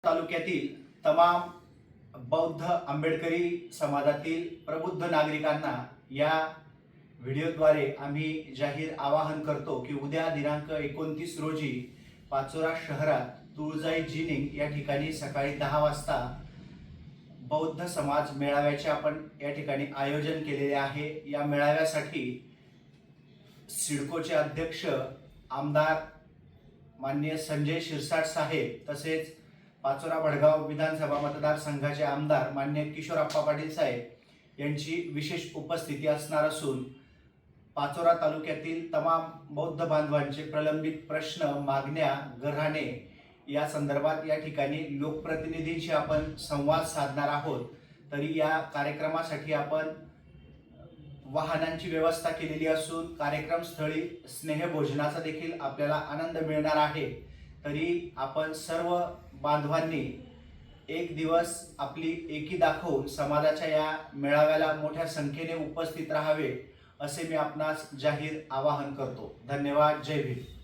तालुक्यातील तमाम बौद्ध आंबेडकरी समाजातील प्रबुद्ध नागरिकांना या व्हिडिओद्वारे आम्ही जाहीर आवाहन करतो की उद्या दिनांक 29 रोजी पाचोरा शहरात तुळजाई जिनिंग या ठिकाणी सकाळी 10 वाजता बौद्ध समाज मेळाव्याचे आपण या ठिकाणी आयोजन केलेले आहे। या मेळाव्यासाठी सिडकोचे अध्यक्ष आमदार माननीय संजय शिरसाट साहेब तसेच पाचोरा भडगाव विधानसभा मतदारसंघाचे आमदार माननीय किशोरप्पा पाटील साहेब यांची विशेष उपस्थिती असणार असून पाचोरा तालुक्यातील तमाम बौद्ध बांधवांचे प्रलंबित प्रश्न मागण्या गऱ्हाणे या संदर्भात या ठिकाणी लोकप्रतिनिधींशी आपण संवाद साधणार आहोत। तरी या कार्यक्रमासाठी आपण वाहनांची व्यवस्था केलेली असून कार्यक्रमस्थळी स्नेहभोजनाचा देखील आपल्याला आनंद मिळणार आहे। तरी आपण सर्व बांधवांनी एक दिवस आपली एकी दाखवून समाजाच्या या मेळाव्याला मोठ्या संख्येने उपस्थित राहावे असे मी आपणास जाहीर आवाहन करतो। धन्यवाद। जय भीम।